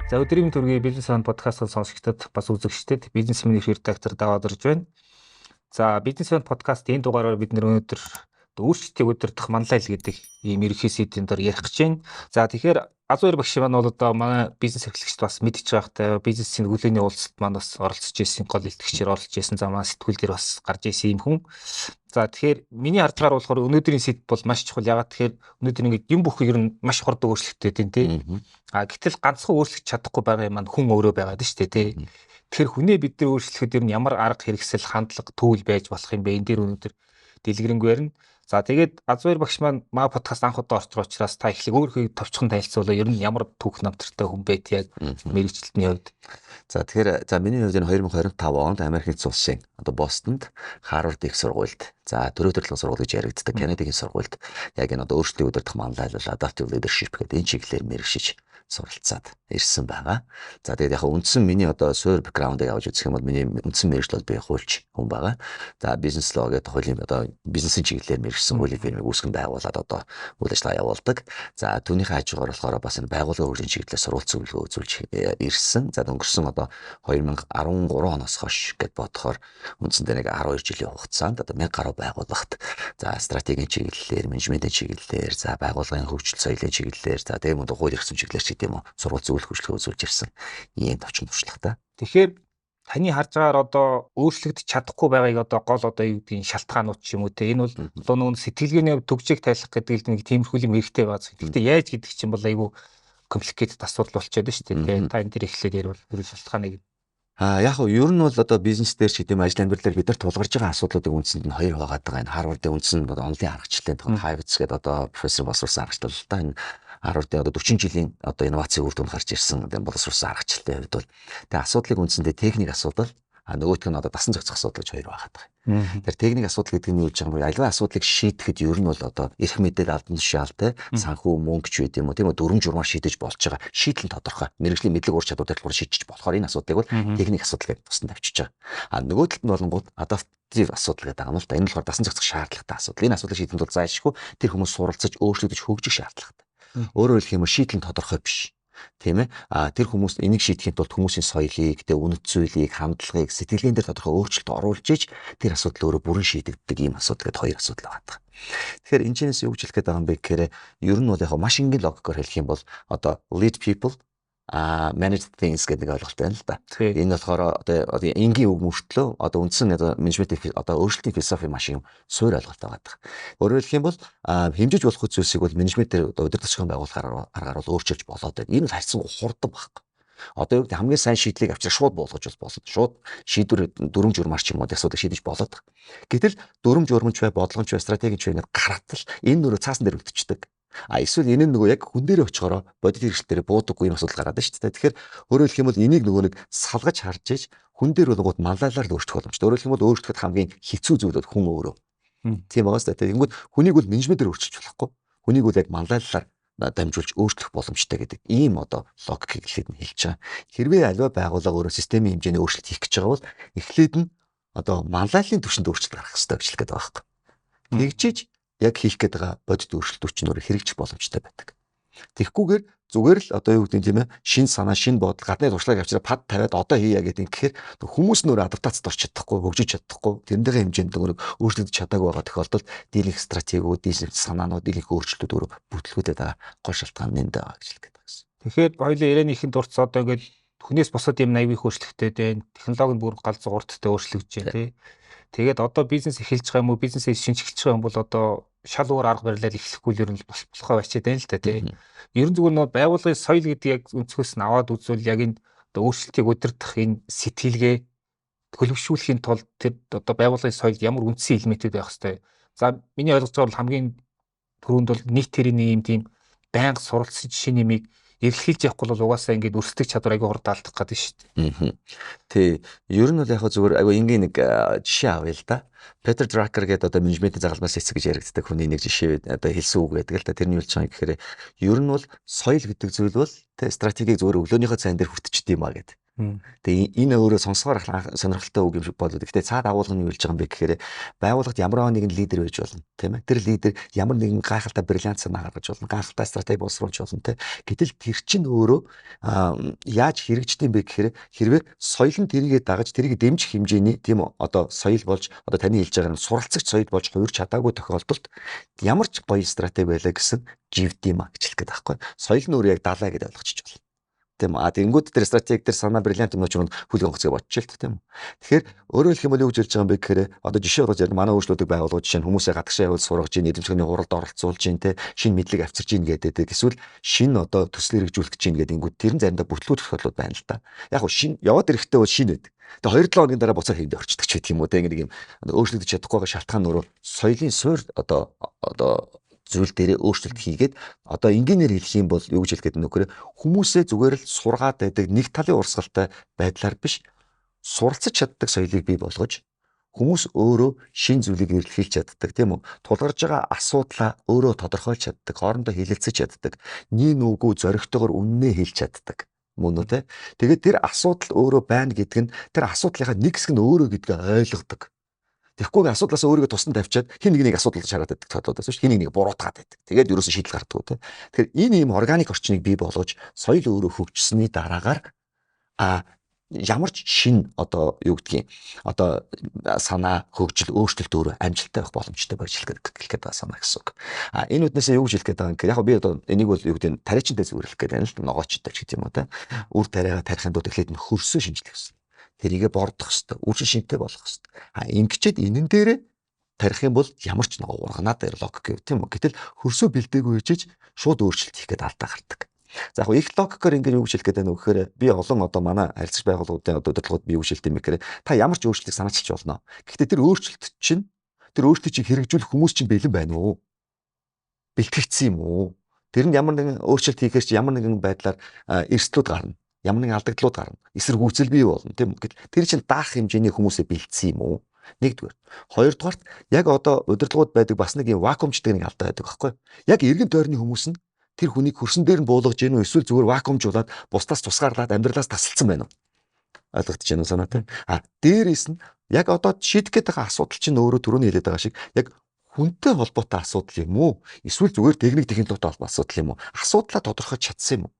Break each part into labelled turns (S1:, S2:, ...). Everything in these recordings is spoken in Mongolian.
S1: За өдрийн төргийн бизнес сан подкастыг сонсогчдод бас үзэгчдэд бизнесмен редактор даваад ирж байна. За бизнес сан подкаст энэ дугаараар бид өнөөдөр өөрчлөлтийг удирдах манлайл гэдэг ийм ерөнхий сэдвийн дор ярих гэж байна. За тэгэхээр Азуур багш маань бол одоо манай бизнес эрхлэгчд бас мэдчихэж байгаатай бизнесийн хүлээний уулзалт маань бас оролцож ирсэн гол илтгэгчээр оролцож ирсэн замаа сэтгүүл дээр бас гарч ирсэн юм хүн. За тэгэхээр миний харж байгаа болохоор өнөөдрийн сэдв бол маш чухал. Ягаад тэгэхээр өнөөдөр ингээд юм бүх ер нь маш хурдан өөрчлөлттэй тийм тий. Гэтэл ганцхан өөрчлөж чадахгүй байгаа юм маань хүн өөрөө байгаад шүү дээ тий. Тэгэхээр хүнээ бид нар өөрчлөхөд ер нь ямар арга хэрэгсэл хандлага төвл байж болох юм бэ? Энэ дээр өнөөдөр дэлгэрэнгүй ярина. За тэгээд Азуур багш маань маа подкаст анх удаа орчих учраас та эхлээд өөрийнхөө товчхон танилцуулаа. Ер нь ямар түүх намтартай хүн бэ яг мэргэжилтний хувьд.
S2: За тэгэхээр миний хувьд энэ 2025 онд Америк нэгдсэн улсын одоо Бостонд Harvard их сургуульд за төрөө төрлийн сургууль гэж яригддаг Кеннедигийн сургуульд яг энэ одоо өөрчлөлтийг удирдах манлайлал adaptive leadership гэдэг энэ чиглэлээр мэргэшиж суралцаад ирсэн байгаа. За тэгээд яг үндсэн миний одоо суур бэкграундыг авч үзэх юм бол миний үндсэн мэргэжил бол би хуульч хүн байгаа. За бизнес лоо гэдэг хуулийн одоо бизнесийн чиглэлээр мэргэжсэн хуулийн фирмийг үүсгэн байгуулад одоо үйл ажиллагаа явуулдаг. За түүнийхээ хажуугаар болохоор бас энэ байгууллагын хөгжлийн чиглэлээр сурвалж зөвлөгөө үзүүлж ирсэн. За өнгөрсөн одоо 2013 оноос хойш гэд бодохоор үндсэндээ нэг 12 жилийн хугацаанд одоо 1000 гаруй байгууллагт за стратегийн чиглэлээр, менежментийн чиглэлээр, за байгууллагын хөгжил соёлын чиглэлээр, за тэгээд мөн хууль эрх зүйн чиглэлээр тийм үү сурвалж зөвлөх хөтөлбөр үзүүлж ирсэн. Ийм товчхон туршлагатай.
S1: Тэгэхээр таны харж байгаагаар одоо өөрчлөгдөж чадахгүй байгааг одоо гол одоо юу гэдгийг шалтгаанууд ч юм уу те энэ бол одоо нүүн сэтгэлгээний төгжийг тайлах гэдэг нэг тиймэрхүү юм хэрэгтэй бааз. Гэхдээ яаж гэдэг чинь бол айгүй компликейтэд асуудал болчиход шүү дээ. Та энэ дээр эхлээд ярил ерөн шалтгааныг.
S2: Яг нь ер нь бол одоо бизнес дээр ч гэдэм ажил амьдрал дээр бид нар тулгарч байгаа асуудлуудыг үндсэнд нь хоёр байгаад байгаа. Энэ Harvard-ийн үндсэн онлын аргачлалын тухай Hivitz гэдэг одоо профессор боловсруулсан аргачлал л да. Энэ Harvard-ийн одоо 40 жилийн одоо инновацийн үр дүнд гарч ирсэн боловсруулсан аргачлалын хувьд бол тэгээ асуудлыг үндсэндээ техник асуудал нөгөөх нь одоо дасан зохицох асуудал гэж хоёр байгаад байгаа. Тэр техник асуудал гэдэг нь юу гэж байгаа юм бэ? Аливаа асуудлыг шийдэхэд ер нь бол одоо эрх мэдэл албан тушаалтай санхүү мөнгө ч үгүй юм уу тийм үү дүрм журмаар шийдэж болж байгаа. Шийдэл нь тодорхой. Мэргэжлийн мэдлэг ур чадвартай болохоор шийдэж болохоор энэ асуудлыг бол техник асуудал гэж тусанд авчиж байгаа. Нөгөө талд нь болонгууд адаптив асуудал гэдэг юм л да. Энэ болохоор дасан зохицох шаардлагатай асуудал. Энэ асуудлыг шийдэхэд бол зайлшгүй тэр хүмүүс суралцаж өөрчлөгдөж хөгжих шаардлагатай. Өөрөөр хэлэх юм бол шийдэл нь тодорхой биш. Тийм ээ. Тэр хүмүүс энийг шийдэхэд бол хүмүүсийн соёлыг, тэ үнэт зүйлийг, хандлагыг, сэтгэлгээн дээр тодорхой өөрчлөлт оруулж иж тэр асуудал өөрөө бүрэн шийдэгддэг ийм асуудал гэдэг хоёр асуудал байгаа. Тэгэхээр энэ ч юу гэж хэлэх гээд байгаа юм бэ гэхээр ер нь бол яг маш энгийн логикоор хэлэх юм бол одоо lead people manage things гэдэг ойлголт байна л да. Энэ болохоор одоо энгийн үг мөртлөө одоо үндсэн менежментийн одоо өөрчлөлтийн философи маш юм суур ойлголт байгаа. Өөрөөр хэлэх юм бол хэмжиж болох зүйлсийг бол менежментээр удирдах зохион байгуулахаар аргаар бол өөрчилж болоод байна. Энэ харьцан хурдан байхгүй. Одоо юу гэдэг хамгийн сайн шийдлийг авчираа шууд буулгаж болно. Шууд шийдвэр дүрм журмаар ч юм уу асуудыг шийдэж болоод. Гэтэл дүрм журмч бай, бодлогоч бай, стратегич бай ингээд гаратал энэ нөрөө цаасан дээр өлтчихдөг. Эсвэл энэ нөгөө яг хүн дээр очихороо бодит хэрэгсэл дээр буудаггүй юм асуудал гараад шүү дээ. Тэгэхээр өөрөөр хэлэх юм бол энийг нөгөө нэг салгаж харж иж хүн дээр болгоод манлайлаар л өөрчлөх боломжтой. Өөрөөр хэлэх юм бол өөрчлөхөд хамгийн хэцүү зүйл бол хүн өөрөө. Тийм байгаа шүү дээ. Тэгэнгүүт хүнийг бол менежментээр өөрчилж болохгүй. Хүнийг бол яг манлайлалаар дамжуулж өөрчлөх боломжтой гэдэг ийм одоо логикийг эхлээд нь хэлж байгаа. Хэрвээ аливаа байгууллага өөрөө системийн хэмжээний өөрчлөлт хийх гэж байгаа бол эхлээд нь одоо манлайлалын түвшинд өөрчлөлт гарах хэрэгтэй гэж хэлгээд байгаа байхгүй. Тэгжиж яг хийх гээд байгаа бодит өөрчлөлтүүд чинь өөрөө хэрэгжих боломжтой байдаг. Тэгэхгүйгээр зүгээр л одоо юу гэдэг юм тийм ээ шин санаа шин бодол гадны туршлагыг авчираа пад тавиад одоо хийя гэдэг гэхээр хүмүүс нөр адаптацид орч чадахгүй хөгжиж чадахгүй тэрнийхээ хэмжээнд нөгөө өөрчлөгдөж чадаагүй байгаа тохиолдолд дийлэнх стратегиуд дийлэнх санаанууд дийлэнх өөрчлөлтүүд өөрөө бүтлгүүдэд байгаа гол шалтгаан нэнд байгаа гэж хэлгээд байгаа юм.
S1: Тэгэхээр хоёулаа ярианыхын дурц одоо ингээд хүнээс босоод юм 80% өөрчлөлттэй байна. Технологи нь бүр гал зургуудтай өөрчлөгдөж байна тий. Тэгээд одоо бизнес эхэлж байгаа юм уу бизнесээ шинжлэх байгаа юм бол одоо шал уур арга барилаар эхлэхгүй л ер нь болохоо бачаад байна л та тий. Ерөн зүгээр нөө байгууллагын соёл гэдэг яг өнцгөөс нь аваад үзвэл яг энэ өөрчлөлтийг удирдах энэ сэтгэлгээ төлөвшүүлэхийн тулд тэр одоо байгууллагын соёлд ямар үндсэн элементүүд байх хэвээр. За миний ойлгож байгаа бол хамгийн түрүүнд бол нийт тэрийн ийм тийм байнга суралцсан жишээ нэмийг эргэлхийлж явахгүй бол угаасаа ингээд өрсөлдөх чадвар аягүй хурд алдах гэдэг шүү дээ.
S2: Тий. Ер нь бол яг зүгээр аягүй энгийн нэг жишээ авъя л да. Peter Drucker гэдэг одоо менежментийн загалмаас эцэг гэж яригддаг хүний нэг жишээ одоо хэлсэн үг байдаг л да. Тэрний үлч байгаа гэхээр ер нь бол соёл гэдэг зүйл бол тэ стратегийг зүгээр өглөөнийхөө цайн дээр хүртчихдээ юмаа гэдэг. Тэгээ энэ өөрөө сонсгоор сонирхолтой үг юм шиг болоод. Гэхдээ цаад агуулга нь юу хэлж байгаа юм бэ гэхээр байгууллагад ямар нэгэн лидер байж болно, тийм ээ. Тэр лидер ямар нэгэн гайхалтай бриллиант санаа гаргаж болно, гайхалтай стратеги боловсруулж болно, тийм. Гэтэл тэр чинь өөрөө яаж хэрэгждэг юм бэ гэхээр хэрвээ соёл нь тэрийгэ дагаж тэрийг дэмжих хэмжээний тийм үү одоо соёл болж одоо таны хэлж байгаа нь суралцагч соёл болж хувирч чадаагүй тохиолдолд ямар ч гоё стратеги байлаа гэсэн живд юм а гэж хэлэх гээд байхгүй. Соёл нь өөрөө яг далаа гэдээ ойлгочих болно. Тийм үү. Тэнгүүд тэр стратеги тэр санаа бриллиант юмнууд ч хүлгэн гоцгоо бодчих л тийм үү. Тэгэхээр өөрөөр хэлэх юм бол юу гэж хэлж байгаа юм бэ гэхээр одоо жишээ болгож яг манай өөрчлөлтөд байгуулгууд жишээ нь хүмүүсээ гадагшаа явуул сургаж ийн, эзэмшигний хуралд оролцуулж ийн, те шинэ мэдлэг авчирч ийн гэдэг. Эсвэл шинэ одоо төсөл хэрэгжүүлэх гэж ийн гэдэг ингүүд тэр нь заримдаа бүтлгүүд тохиолдлууд байна л да. Яг хөө шинэ яваад ирэхдээ бол шинэ байдаг. Тэгээ 2-7 хоногийн дараа буцаар хэвдэ орчдөг ч гэдэг юм уу те нэг юм өөрчлөгдөж чадахгүй байгаа шалтгаан нь өөрөө соёлын суурь одоо зүйл дээр өөрчлөлт хийгээд одоо энгийнээр хэлэх юм бол юу гэж хэлэх гээд нөхөр хүмүүсээ зүгээр л сургаад байдаг нэг талын урсгалтай байдлаар биш суралцж чаддаг соёлыг бий болгож хүмүүс өөрөө шин зүйлийг эрэлхийлж чаддаг тийм үү тулгарч байгаа асуудлаа өөрөө тодорхойлж чаддаг хоорондоо хэлэлцэж чаддаг нин үгүй зоригтойгоор үннээ хэлж чаддаг мөн үү те тэгээд тэр асуудал өөрөө байна гэдэг нь тэр асуудлынхаа нэг хэсэг нь өөрөө гэдгээ ойлгодог. Тэгэхгүй асуудлаас өөрийгөө тусдан тавьчаад хин нэг асуудал шараад байдаг тохиолдолд байна шүү. Хин нэг буруутгаад байдаг. Тэгээд ерөөсөө шийдэл гаргадаг тийм. Тэгэхээр энэ ийм органик орчныг бий болгож соёл өөрөө хөгжсөний дараагаар ямар ч шин одоо юу гэдгийг одоо санаа хөгжил өөрчлөлт өөрөө амжилттай байх боломжтой байж хэлэх гээд байгаа санаа гэсэн үг. Энэ үднээсээ юу гэж хэлэх гээд байгаа юм. Яг би одоо энийг бол юу гэдэг нь тариачтай зөвөрлөх гээд байна л ногоочтой ч гэдэг юм уу те. Үр тариагаа тарихын тулд эхлээд нь хөрсөө шинжлэх гэсэн. Тэрийгэ бордох хэвээр, үржил шинтэй болох хэвээр. Ингэчээд энэн дээрээ тарих юм бол ямар ч нэг урганаа дээр логик гэв тийм үү. Гэтэл хөрсөө бэлдээгүй хийж шууд өөрчлөлт хийх гээд алдаа гардаг. За яг их логикоор ингэж юу гэж хэлэх гээд байна вэ гэхээр би олон одоо манай харилцаж байгууллагуудын одоо удирдлагууд би юу гэж хэлдэм бэ гэхээр та ямар ч өөрчлөлтийг санаачилж болно. Гэхдээ тэр өөрчлөлт чинь хэрэгжүүлэх хүмүүс чинь бэлэн байна уу? Бэлтгэгдсэн юм уу? Тэр нь ямар нэгэн өөрчлөлт хийхээр чи ямар нэгэн байдлаар эрсдлүүд гарна. Ямар нэгэн алдагдлууд гарна. Эсэргүүцэл бий болно тийм үү. Тэр чинь даах хэмжээний хүмүүсээ бэлдсэн юм уу? Нэгдүгээр. Хоёрдугаарт яг одоо удирдлагууд байдаг бас нэг юм вакуумчдаг нэг алдаа байдаг байхгүй юу? Яг эргэн тойрны хүмүүс нь тэр хүнийг хөрсөн дээр нь буулгаж гэнэ үү эсвэл зүгээр вакуумжуулаад бусдаас тусгаарлаад амьдралаас тасалсан байна уу? Ойлгогдож байна уу санаа тийм? Дээрээс нь яг одоо шийдэх гээд байгаа асуудал чинь өөрөө түрүүний хэлээд байгаа шиг яг хүнтэй холбоотой асуудал юм уу? Эсвэл зүгээр техник технологитой холбоотой асуудал юм уу? Асуудлаа тодорхойлж чадсан юм уу?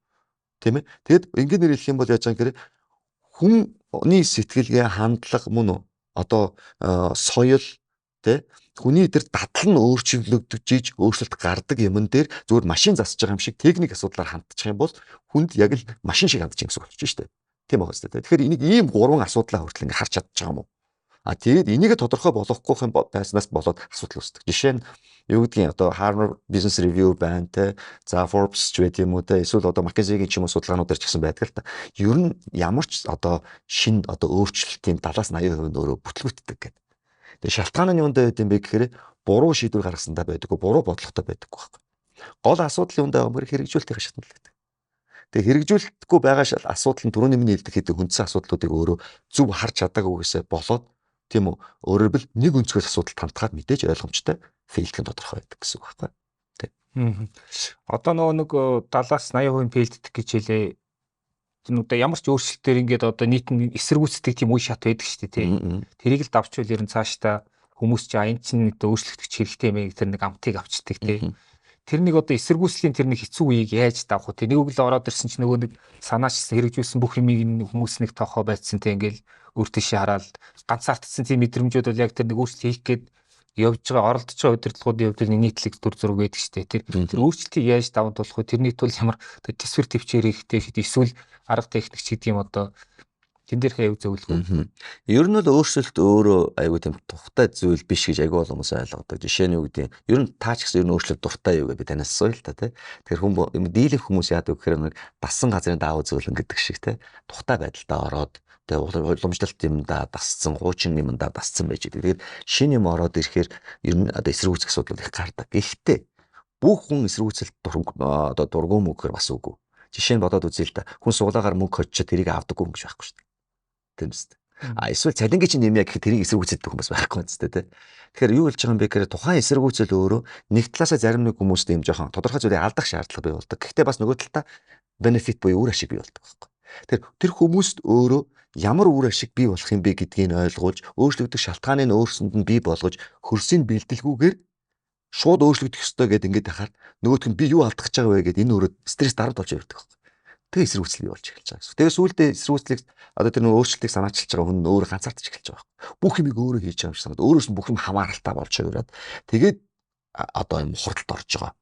S2: Тийм ээ. Тэгэд ингээнээр хэлэх юм бол яаж байгаа гэхээр хүний сэтгэлгээ хандлага мөн үү? Одоо соёл тэ хүний дээр дадлал нь өөрчлөгдөж өөрчлөлт гардаг юмн дээр зүгээр машин засаж байгаа юм шиг техник асуудлаар хандчих юм бол хүнд яг л машин шиг хандчих юм гэсэн үг болж шүү дээ. Тийм байгаа шүү дээ. Тэгэхээр энийг ийм гурван асуудлаа хүртэл ингээ харж чадчих байгаа юм уу? Тэгээд энийг тодорхой болгохгүй юм байснаас болоод асуудал үүсдэг. Жишээ нь юу гэдгийг одоо Harvard Business Review байна те. За Forbes ч байт юм уу те. Эсвэл одоо McKinsey-гийн ч юм уу судалгаануудаар ч гэсэн байдаг л та. Ер нь ямар ч одоо шинэ одоо өөрчлөлтийн 70-80% нь өөрөө бүтлгүйтдэг гэдэг. Тэгээ шалтгаан нь юундаа байд юм бэ гэхээр буруу шийдвэр гаргасандаа байдаггүй, буруу бодлоготой байдаггүй байхгүй. Гол асуудал юундаа өмөр хэрэгжүүлэлтийн шатнд л байдаг. Тэгээ хэрэгжүүлэлтгүй байгаа асуудал нь түрүүний миний хэлдэг хэдэг хүндсэн асуудлуудыг өөрөө зөв харж чадаагүйгээсээ болоод тийм үү өөрөөр бил нэг өнцгөөс асуудалд хандгаад мэдээж ойлгомжтой фейлдэх нь тодорхой байдаг гэсэн үг байхгүй тийм.
S1: Одоо нэг 70-аас 80% фейлддэг гэж хэлээ. Одоо ямар ч өөрчлөлтөөр ингээд одоо нийт нь эсэргүүцдэг тийм үе шат байдаг шүү дээ тийм. Тэрийг л давчвал ер нь цаашдаа хүмүүс чи энэ чинь нэг өөрчлөгдөх хэрэгтэй юм ээ тэр нэг амтыг авчдаг тийм. Тэр нэг одоо эсэргүүцлийн тэр нэг хэцүү үеийг яаж давах вэ? Нэг өглөө ороод ирсэн чинь нөгөө нэг санаачсан хэрэгжүүлсэн бүх юмыг хүмүүс нэг тоохоо байцсан тийм ингээл өөртөөшөө хараад ганцаардсан тийм мэдрэмжүүд бол яг тэр нэг өөрчлөлт хийх гээд явж байгаа оролдож байгаа удирдлагуудын хувьд нийтлэг дүр зураг байдаг шүү дээ. Тэр өөрчлөлтийг яаж даван туулах вэ? Тэрний тул ямар төсвөр төвчээр хэрэгтэй хэд эсвэл арга техник ч гэдэг юм одоо тэн дээр хаяв зөвлөгөө.
S2: Ер нь бол өөрчлөлт өөрөө айгүй тийм тухтай зүйл биш гэж айгүй олон хүмүүс ойлгодог. Жишээ нь юу гэдэг нь ер нь таач гэсэн ер нь өөрчлөлт дуртай юу гэж би танаас асууя л та тий. Тэгэхээр хүн дийлэх хүмүүс яадаг гэхээр нэг дасан газрын даав зөвлөн гэдэг шиг тий. Тухтай байдалтай ороод тэгээ уламжлалт юмдаа дасцсан, хуучин юмдаа дасцсан байж байгаа. Тэгээд шинэ юм ороод ирэхээр ер нь одоо эсэргүүцэх асуудал их гардаг. Гэхдээ бүх хүн эсэргүүцэлт одоо дургуй мөнгөөр бас үгүй. Жишээ нь бодоод үзье л та. Хүн суулаагаар мөнгө хочиж тэрийг авдаггүй гэж байхгүй шүү дээ. Тийм үстэй. Эсвэл цалингийн чинь нэмья гэхэд тэрийг эсэргүүцэдэг хүмүүс байхгүй үстэй тий. Тэгэхээр юу хэлж байгаа юм бэ гэхээр тухайн эсэргүүцэл өөрөө нэг талаасаа зарим нэг хүмүүст юм жоохон тодорхой зүйлийг алдах шаардлага бий болдог. Гэхдээ бас нөгөө талдаа бенефит буюу үр ашиг бий болдог байхгүй. Тэр хүмүүст өөрөө ямар үр ашиг бий болох юм бэ гэдгийг ойлгуулж, өөрчлөгдөх шалтгааныг өөрсөнд нь бий болгож, хөрсийг бэлдэлгүйгээр шууд өөрчлөгдөх ёстой гэдэг ингээд ахаар нөгөөх нь би юу алдах гэж байгаа вэ гэдэг энэ өөрөө стресс дарамт болж явдаг байна. Тэгээ эсрэг үүсэл бий болж эхэлж байгаа гэсэн. Тэгээ сүүлдээ эсрэг үүслийг одоо тэр нөө өөрчлөлтийг санаачилж байгаа хүн өөрөө ганцаардаж эхэлж байгаа. Бүх юмыг өөрөө хийж байгаа юм шиг санаад өөрөөс нь бүх юм хамааралтай болж яваад тэгээд одоо юм хурдд орж байгаа.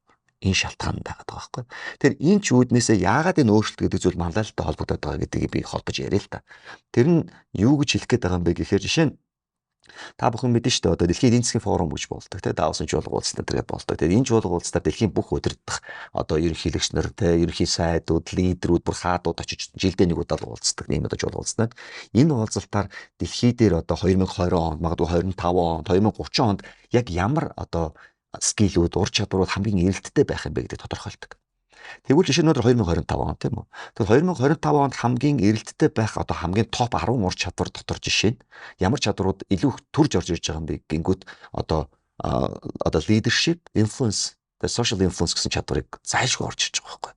S2: Энэ шалтгаан байгаад байгаа байхгүй. Тэр энэ ч үүднээсээ яагаад энэ өөрчлөлт гэдэг зүйл манлайлалтай холбогдоод байгаа гэдгийг би холбож яриа л та. Тэр нь юу гэж хэлэх гээд байгаа юм бэ гэхээр жишээ нь та бүхэн мэдэн шүү дээ одоо дэлхийн эдийн засгийн форум гэж болдог те Давосын чуулга уулзалтаар тэгээд болдог. Тэгээд энэ чуулга уулзалтаар дэлхийн бүх удирдах одоо ерөнхийлөгч нар те ерөнхий сайдууд, лидерүүд, бүр хаадууд очиж жилдээ нэг удаа уулздаг ийм одоо чуулга уулзна. Энэ уулзалтаар дэлхий дээр одоо 2020 онд магадгүй 25 онд 2030 онд яг ямар одоо скиллүүд, ур чадварууд хамгийн эрэлттэй байх юм бэ гэдгийг тодорхойлдог. Тэгвэл жишээ нь 2025 он тийм үү. Тэгэхээр 2025 онд хамгийн эрэлттэй байх одоо хамгийн топ 10 ур чадвар дотор жишээ нь ямар чадварууд илүү их төрж орж ирж байгаа юм бэ гингүүд одоо leadership, influence, the social influence гэсэн чадварыг зайлшгүй орж ирж байгаа байхгүй.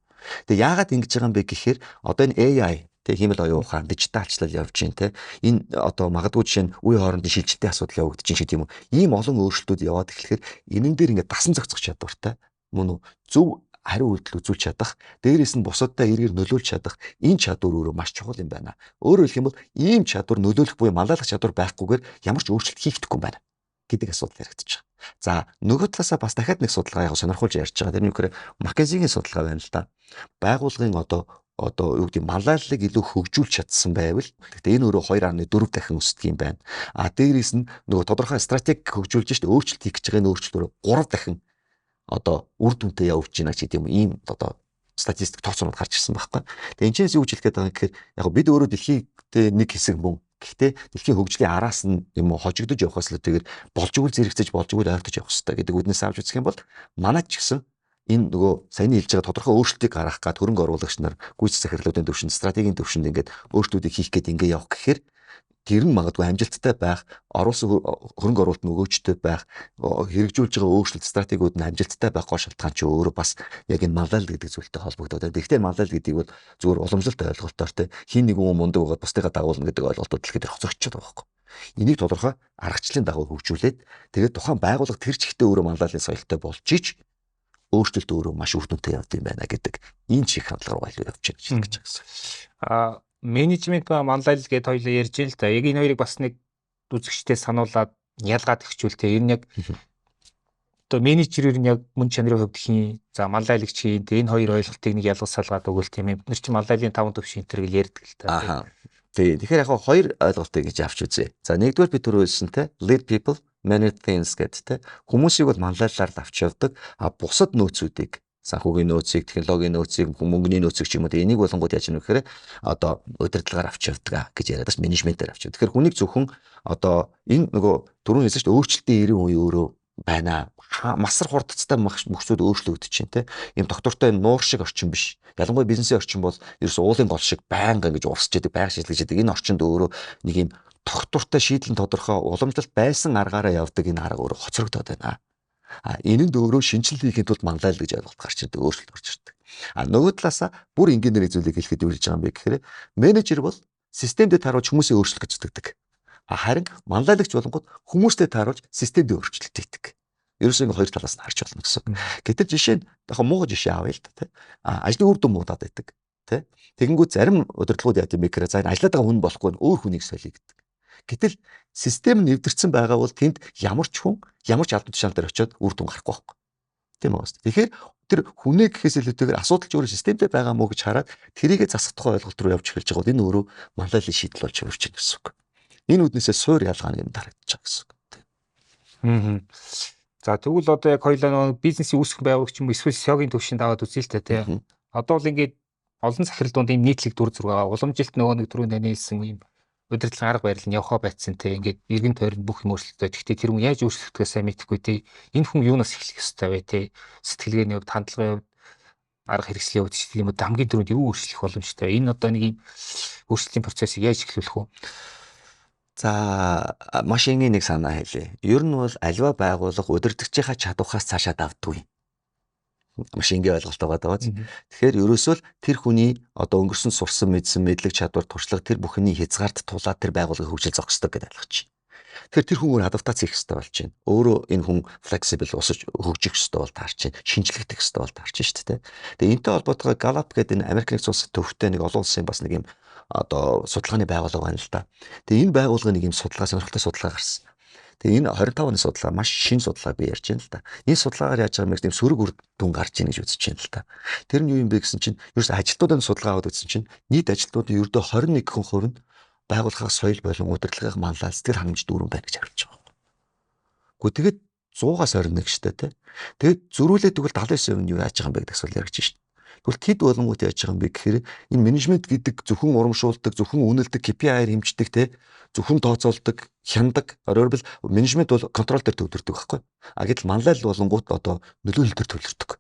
S2: Тэгээ яагаад ингэж байгаа юм бэ гэхээр одоо энэ AI тэг хиймэл оюун ухаан, дижиталчлал явж байна те. Энэ одоо магадгүй жишээ нь үе хоорондын шилжилтийн асуудал явагдаж байна тийм үү. Ийм олон өөрчлөлтүүд яваад эхлэхээр энэн дээр ингээд дасан зохицох чадвартай мөн үү зөв хариу үйлдэл үзүүлж чадах, дээрээс нь бусадтай эргээр нөлөөлж чадах энэ чадвар өөрөө маш чухал юм байна. Өөрөөр хэлэх юм бол ийм чадвар нөлөөлөх буюу манлайлах чадвар байхгүйгээр ямар ч өөрчлөлт хийхдэггүй юм байна гэдэг асуудал яригдчих. За нөгөө талаасаа бас дахиад нэг судалгаа яг сонирхолж ярьж байгаа. Тэр нь юу гэхээр McKinsey-гийн судалгаа байна л да. Байгууллагын одоо юу гэдэг манлайллыг илүү хөгжүүлж чадсан байвал гэхдээ энэ өөрөө 2.4 дахин өсдөг юм байна. А дээрээс нь нөгөө тодорхой стратеги хөгжүүлж штэ өөрчлөлт хийх гэж байгаа энэ өөрчлөлтөөр 3 дахин одоо үр дүнтэй явж байна ч гэдэм ийм одоо статистик тооцоонууд гарч ирсэн байхгүй. Тэгээ энэчнээс юу гэж хэлэх гээд байгаа юм гэхээр яг бид өөрөө дэлхийдээ нэг хэсэг мөн. Гэхдээ дэлхийн хөгжлийн араас нь юм уу хожигдож явахаас л тэгээд болж игэл зэрэгцэж болж игэл ойртож явах хэрэгтэй гэдэг үднээс авч үзэх юм бол манайд ч гэсэн энэ нөгөө саяны хэлж байгаа тодорхой өөрчлөлтийг гаргах гад хөрөнгө оруулагч нар гүйцэтгэх захирлуудын төвшөнд стратегийн төвшөнд ингээд өөрчлөлтүүдийг хийх гээд ингээд явах гэхээр тэр нь магадгүй амжилттай байх, оруулсан хөрөнгө оруулалт нь өгөөжтэй байх, хэрэгжүүлж байгаа өөрчлөлт стратегиуд нь амжилттай байх гол шалтгаан ч өөрөө бас яг энэ манлайлал гэдэг зүйлтэй холбогдоод байна. Гэхдээ манлайлал гэдгийг бол зүгээр уламжлалт ойлголтоор те хин нэг хүн мундаг байгаад бусдыгаа дагуулна гэдэг ойлголтууд дэлхийд дээр хоцрогдчиход байгаа байхгүй. Энийг тодорхой аргачлалын дагуу хөгжүүлээд тэгээд тухайн байгууллага тэр чигтээ өөрөө манлайлалын соёлтой болж ич өөрчлөлт өөрөө маш үр дүнтэй явд юм байна гэдэг энэ чих хандлага руу илүү явж байгаа гэж байна.
S1: Менежмент ба манлайлал гэдээ хоёлоо ярьж байна л да. Яг энэ хоёрыг бас нэг үзэгчтэй сануулад ялгаад өгчүүлтэй. Энэ яг одоо менежерээр нь яг мөн чанарын хувьд хийн, за манлайлагч хийн. Энэ хоёр ойлголтыг нэг ялгасаалгаад өгвөл тийм ээ. Бид нар чи манлайлалын 5 төв шинтер гэж ярьдаг л та.
S2: Тэгэхээр яг хоёр ойлголтыг гэж авч үзье. За нэгдүгээр би түрүү хэлсэн те lead people many things гэдэг те хүмүүсийг бол манлайлалаар л авч явдаг. А бусад нөөцүүдийг санхүүгийн нөөцийг, технологийн нөөцийг, мөнгөний нөөцийг ч юм уу энийг болонгууд яаж юм гэхээр одоо удирдлагаар авч явдаг гэж яриад бас менежментээр авч явдаг. Тэгэхээр хүнийг зөвхөн одоо энэ нөгөө түрүүн хэлсэн шүү дээ өөрчлөлтийн 90% өөрөө байна. Масар хурдцтай мөхсүүд өөрчлөгдөж чинь те. Ийм доктортой нуур шиг орчин биш. Ялангуяа бизнесийн орчин бол ерөөс уулын гол шиг байнга ингэж урсч яадаг, байнга шилжиж яадаг. Энэ орчинд өөрөө нэг ийм доктортой шийдлэн тодорхой уламжлалт байсан аргаараа явдаг энэ арга өөрөө хоцрогдоод байна. Энэнд өөрөө шинжилгээ хийхэд тулд манлайлал гэж ойлголт гарч ирдэг, өөрчлөлт орж ирдэг. Нөгөө талаасаа бүр инженерийн зүйлийг хэлэхэд юу гэж байгаа юм бэ гэхээр менежер бол системдээ тааруулж хүмүүсээ өөрчлөх гэж үздэг. Харин манлайлагч болонгууд хүмүүстэй тааруулж системдээ өөрчлөлт хийдэг. Ерөөсөө ингэ хоёр талаас нь харж болно гэсэн. Гэтэл жишээ нь яг муу жишээ авъя л да тий. Ажлын үр дүн муудаад байдаг тий. Тэгэнгүүт зарим удирдлагууд яа гэм бэ гэхээр за энэ ажиллаад байгаа хүн болохгүй өөр хүнийг солиё гэдэг. Гэтэл систем нь нэвтэрсэн байгаа бол тэнд ямар ч хүн ямар ч албан тушаал дээр очиод үр дүн гарахгүй байхгүй. Тийм үү? Тэгэхээр тэр хүнээ гэхээс илүүтэйгээр асуудал ч өөрөө системтэй байгаа мó гэж хараад тэрийгэ засах тухай ойлголт руу явж эхэлж байгаа бол энэ өөрөө манлайлалын шийдэл болж хувирч байна гэсэн үг. Энэ үднээсээ суур ялгааны юм дарагдаж байгаа гэсэн үг.
S1: За тэгвэл одоо яг хоёлаа бизнесийн үүсгэн байгуулагч юм эсвэл SEO-гийн төвшөнд аваад үзье л та тий. Одоо бол ингээд олон захиралдууд ийм нийтлэг дүр зураг байгаа. Уламжилт нөгөө нэг түрүү нэлсэн ийм удирдлагын арга барил нь явахаа байцсан те ингээд эргэн тойронд бүх юм өөрчлөлтөө. Гэхдээ тэр хүн яаж өөрчлөлтгөө сайн мэдэхгүй те энэ хүн юунаас эхлэх ёстой вэ те сэтгэлгээний хувьд, хандлагын хувьд, арга хэрэгслийн хувьд ч юм уу хамгийн түрүүнд юу өөрчлөх боломжтой. Энэ одоо нэг юм өөрчлөлийн процессыг яаж эхлүүлэх вэ?
S2: За машингийн нэг санаа хэлье. Ер нь бол аливаа байгууллага удирдахчийнхаа чадвархаас цаашаа давдгүй. Маш энгийн ойлголттой байгаа биз. Тэгэхээр ерөөсөө л тэр хүний одоо өнгөрсөн сурсан мэдсэн мэдлэг чадвар туршлага тэр бүхний хязгаарт тулаад тэр байгууллагыг хөгжил зогх ёстой гэдэг ойлгож байна. Тэгэхээр тэр хүн өөр адаптац хийх ёстой болж байна. Өөрөө энэ хүн flexible усаж хөгжих ёстой бол таарч байна. Шинжлэхдэх ёстой бол таарч шүү дээ. Тэгээ энэтэй холбоотойгоо Gallup гэдэг энэ Америк нэгдсэн улсын төвхтэй нэг олон улсын бас нэг юм одоо судалгааны байгууллага байна л да. Тэгээ энэ байгууллага нэг юм судалгаа сонирхолтой судалгаа гаргасан. Тэгээ энэ 25 оны судалгаа маш шинэ судалгаа би ярьж байна л да. Энэ судалгаагаар яаж байгаа юм бэ? Сөрөг үр дүн гарч ийн гэж үзэж байна л да. Тэр нь юу юм бэ гэсэн чинь ерөөс ажилтнуудын судалгаа аваад үзсэн чинь нийт ажилтнуудын ердөө 21% нь байгууллагын соёл болон удирдлагын манлай сэтгэл хангамж дүүрэн байна гэж харуулж байгаа. Гэхдээ тэгээд 100-аас 21 штэ тий. Тэгээд зөрүүлээд тэгвэл 79% нь юу яаж байгаа юм бэ гэдэг асуулт яригдж штэ. Тэгвэл тэд болонгууд яаж байгаа юм бэ гэхээр энэ менежмент гэдэг зөвхөн урамшуулдаг, зөвхөн үнэлдэг, KPI-аар хэмждэг тий. Зөвхөн тооцоолдог, хяндаг. Өөрөөр хэлбэл менежмент бол контрол дээр төвлөрдөг байхгүй. А гэтэл манлайл болонгууд одоо нөлөөлөл дээр төвлөрдөг.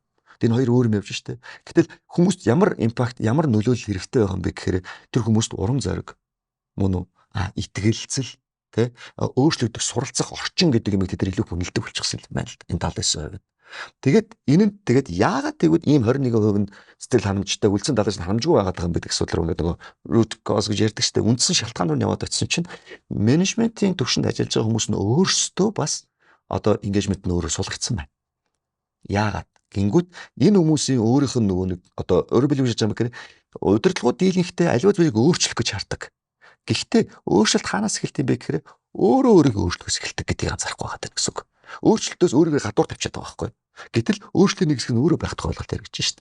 S2: Энэ хоёр өөр юм явж штэ. Гэтэл хүмүүст ямар импакт, ямар нөлөөлөл хэрэгтэй байгаа юм бэ гэхээр тэр хүмүүст урам зориг мөн үү? Итгэлцэл тий өөрчлөгдөх суралцах орчин гэдэг юм тэд илүү хүнэлдэг болчихсон юм байна л да. Энэ 79%. Тэгээд энэ нь тэгээд яагаад тэгвэл ийм 21% нь сэтгэл ханамжтай үлдсэн 70% ханамжгүй байгаад байгаа юм бэ гэх асуудал руу нөгөө root cause гэж ярьдаг штэ. Үндсэн шалтгаан руу яваад очсон чинь менежментийн төвшөнд ажиллаж байгаа хүмүүс нь өөрсдөө бас одоо engagement нь өөрөө сулгагдсан байна. Яагаад? Гингүүд энэ хүмүүсийн өөрийнх нь нөгөө нэг одоо өөрөөр хэлбэл яаж юм бэ гэхээр удирдлагууд дийлэнхтэй аливаа зүйлийг өөрчлөх гэж хардаг. Гэхдээ өөрчлөлт хаанаас эхэлт юм бэ гэхээр өөрөө өөрийгөө өөрчлөхөөс эхэлдэг гэдгийг анзаарахгүй байгаа гэсэн үг. Өөрчлөлтөөс өөрийгөө гадуур тавьчихад байгаа байхгүй. Гэтэл өөрчлөлтийн нэг хэсэг нь өөрөө байх тохиолдол яригдж шít.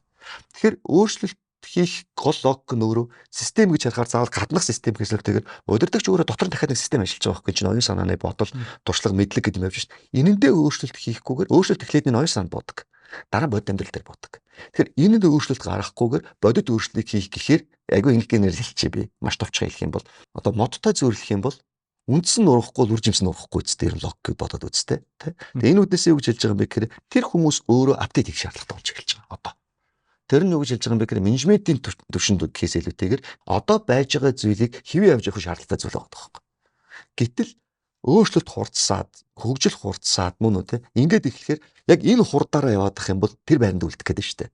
S2: Тэгэхээр өөрчлөлт хийх гол логик нь өөрөө систем гэж харахаар заавал гаднах систем гэсэн үг. Тэгэхээр удирдагч өөрөө дотор нь дахиад нэг систем ажиллаж байгаа байхгүй чинь оюун санааны бодол, туршлага, мэдлэг гэдэг юм явж шít. Энэндээ өөрчлөлт хийхгүйгээр өөрчлөлт эхлээд нь оюун санаанд бодог. Дараа бодит амьдрал дээр бодог. Тэгэхээр энэнд өөрчлөлт гаргахгүйгээр бодит өөрчлөлтийг хийх гэхээр айгүй ингээгээр хэлчихье би. Маш товчхон хэлэх юм бол одоо модтой зөөрлөх юм бол үндсэн нь урахгүй үр жимс нь урахгүй үстэй юм логик бодоод үзтээ тий. Тэгээ энэ үднээсээ юу гэж хэлж байгаа юм бэ гэхээр тэр хүмүүс өөрөө апдейт хийх шаардлагатай болж эхэлж байгаа одоо. Тэр нь юу гэж хэлж байгаа юм бэ гэхээр менежментийн төвшөнд гэхээс илүүтэйгээр одоо байж байгаа зүйлийг хэвээ явж явах шаардлагатай зүйл байгаа байхгүй. Гэтэл өөрчлөлт хурцсаад, хөгжил хурцсаад мөн үү те. Ингээд эхлэхээр яг энэ хурдаараа яваад ах юм бол тэр байранд үлдэх гэдэг шүү дээ.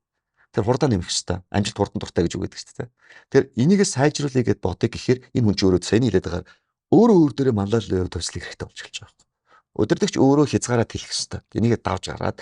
S2: Тэр хурдаа нэмэх хэрэгтэй. Амжилт хурдан дуртай гэж үгээд шүү дээ. Тэр энийгээ сайжруулъя гэд бодъё гэхээр энэ хүн ч өөрөө сайн хэлээд байгаа өөрөө өөр дээрээ манлайлал төвслэх хэрэгтэй болж эхэлж байгаа. Удирдагч өөрөө хязгаараа хэлэх хэрэгтэй. Энийгээ давж гараад